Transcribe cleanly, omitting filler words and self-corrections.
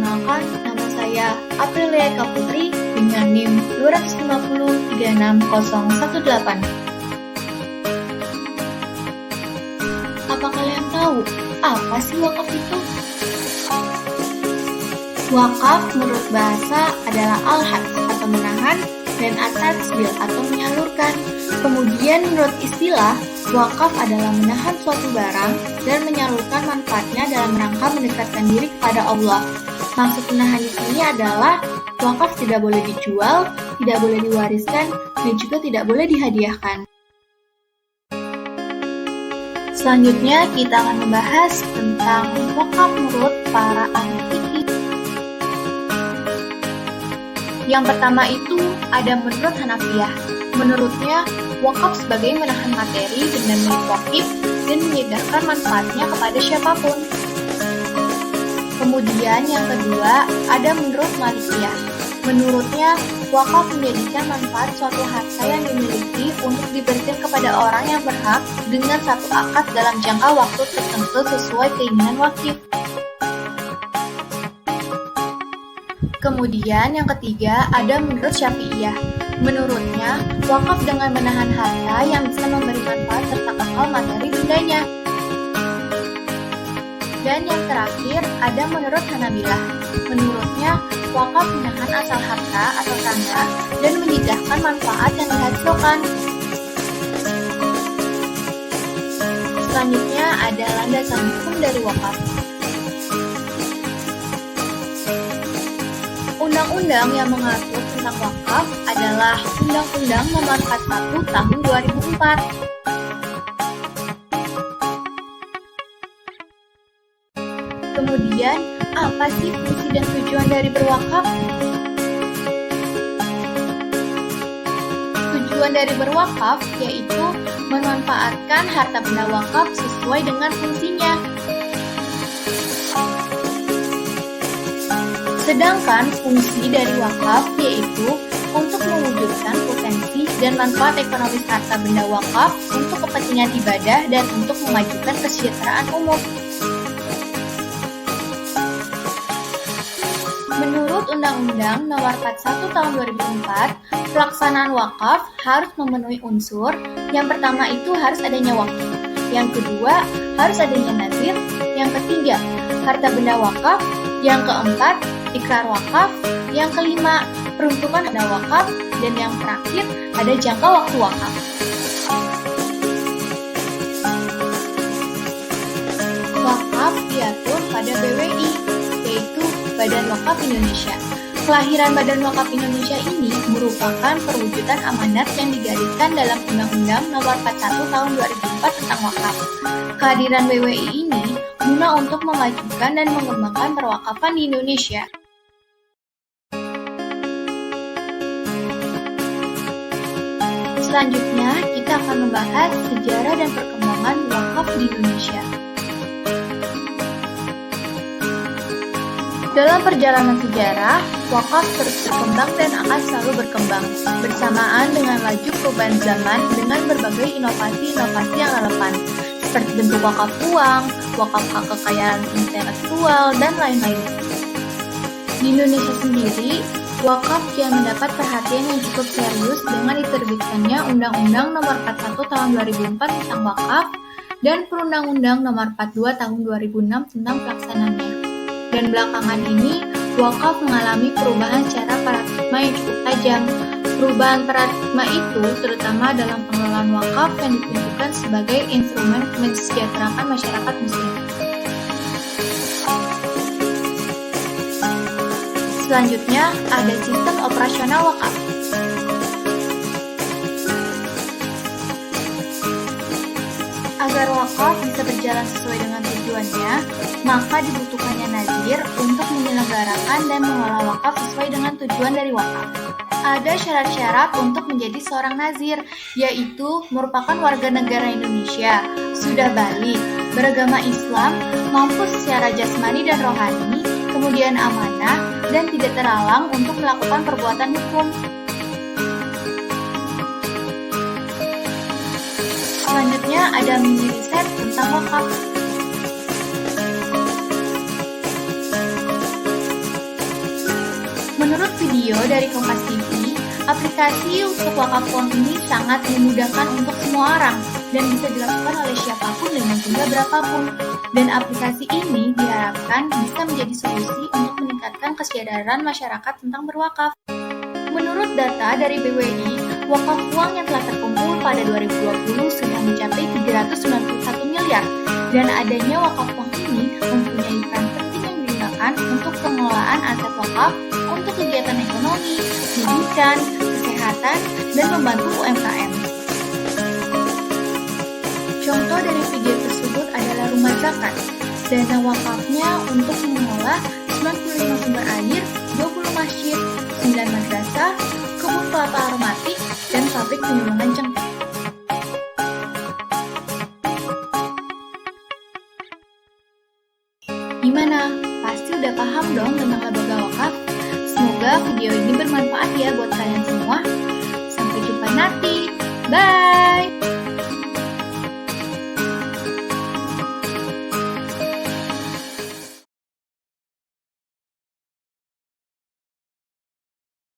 Perkenalkan, nama saya Aprilia Eka Putri dengan NIM 250360018. Apa kalian tahu apa sih wakaf itu? Wakaf menurut bahasa adalah al-hajj atau menahan dan at-tatsbil atau menyalurkan. Kemudian menurut istilah, wakaf adalah menahan suatu barang dan menyalurkan manfaatnya dalam rangka mendekatkan diri kepada Allah. Maksud menahan di sini adalah wakaf tidak boleh dijual, tidak boleh diwariskan, dan juga tidak boleh dihadiahkan. Selanjutnya kita akan membahas tentang wakaf menurut para ahli fikih. Yang pertama itu ada menurut Hanafiyah. Menurutnya, wakaf sebagai menahan materi dengan milik wakif dan menyediakan manfaatnya kepada siapapun. Kemudian yang kedua ada menurut Malikiyah. Menurutnya, wakaf menjadikan manfaat suatu harta yang dimiliki untuk diberikan kepada orang yang berhak dengan satu akad dalam jangka waktu tertentu sesuai keinginan wakif. Kemudian yang ketiga ada menurut Syafi'iyah. Menurutnya, wakaf dengan menahan harta yang bisa memberi manfaat serta kekal materi bendanya. Dan yang terakhir ada menurut Hanabilah. Menurutnya, wakaf menahan asal harta atau tanda dan menyediakan manfaat yang dihasilkan. Selanjutnya ada landasan hukum dari wakaf. Undang-undang yang mengatur tentang wakaf adalah Undang-Undang Nomor 41 Tahun 2004. Kemudian, apa sih fungsi dan tujuan dari berwakaf? Tujuan dari berwakaf yaitu memanfaatkan harta benda wakaf sesuai dengan fungsinya. Sedangkan fungsi dari wakaf yaitu untuk mewujudkan potensi dan manfaat ekonomis harta benda wakaf untuk kepentingan ibadah dan untuk memajukan kesejahteraan umum. Menurut Undang-Undang Nomor 41 Tahun 2004, pelaksanaan wakaf harus memenuhi unsur. Yang pertama itu harus adanya wakif, yang kedua harus adanya nazir, yang ketiga harta benda wakaf, yang keempat ikrar wakaf, yang kelima peruntukan ada wakaf, dan yang terakhir ada jangka waktu wakaf. Wakaf diatur pada BWI, yaitu Badan Wakaf Indonesia. Kelahiran Badan Wakaf Indonesia ini merupakan perwujudan amanat yang digariskan dalam Undang-Undang Nomor 41 Tahun 2004 tentang wakaf. Kehadiran BWI ini guna untuk memajukan dan mengembangkan perwakafan di Indonesia. Selanjutnya, kita akan membahas sejarah dan perkembangan wakaf di Indonesia. Dalam perjalanan sejarah, wakaf terus berkembang dan akan selalu berkembang, bersamaan dengan laju perubahan zaman dengan berbagai inovasi-inovasi yang relevan, seperti bentuk wakaf uang, wakaf hak kekayaan intelektual, dan lain-lain. Di Indonesia sendiri, wakaf kian mendapat perhatian yang cukup serius dengan diterbitkannya Undang-Undang Nomor 41 Tahun 2004 tentang wakaf dan Perundang-Undang Nomor 42 Tahun 2006 tentang pelaksanaannya. Dan belakangan ini, wakaf mengalami perubahan secara paradigma yang cukup tajam. Perubahan paradigma itu terutama dalam pengelolaan wakaf yang ditunjukkan sebagai instrumen mensejahterakan masyarakat muslim. Selanjutnya, ada sistem operasional wakaf. Agar wakaf bisa berjalan sesuai dengan tujuannya, maka dibutuhkannya nazir untuk menyelenggarakan dan mengelola wakaf sesuai dengan tujuan dari wakaf. Ada syarat-syarat untuk menjadi seorang nazir, yaitu merupakan warga negara Indonesia, sudah balik, beragama Islam, mampu secara jasmani dan rohani, kemudian amanah, dan tidak terhalang untuk melakukan perbuatan hukum. Selanjutnya ada mini riset tentang wakaf. Menurut video dari Kompas TV, aplikasi untuk wakaf uang ini sangat memudahkan untuk semua orang dan bisa dilakukan oleh siapapun dengan jumlah berapapun. Dan aplikasi ini diharapkan bisa menjadi solusi untuk meningkatkan kesadaran masyarakat tentang berwakaf. Menurut data dari BWI, wakaf uang yang telah terkumpul pada 2020 sudah mencapai 391 miliar, dan adanya wakaf uang ini mempunyai peran penting yang digunakan untuk pengelolaan aset wakaf untuk kegiatan ekonomi, pendidikan, kesehatan, dan membantu UMKM. Contoh dari video tersebut adalah rumah zakat. Dana wakafnya untuk mengelola 95 sumber air, 20 masjid, 9 madrasah, kebun kelapa aromatik, dan pabrik penyuluman cengkeh. Gimana? Pasti udah paham dong tentang lembaga wakaf? Semoga video ini bermanfaat ya buat kalian semua. Sampai jumpa nanti. Bye!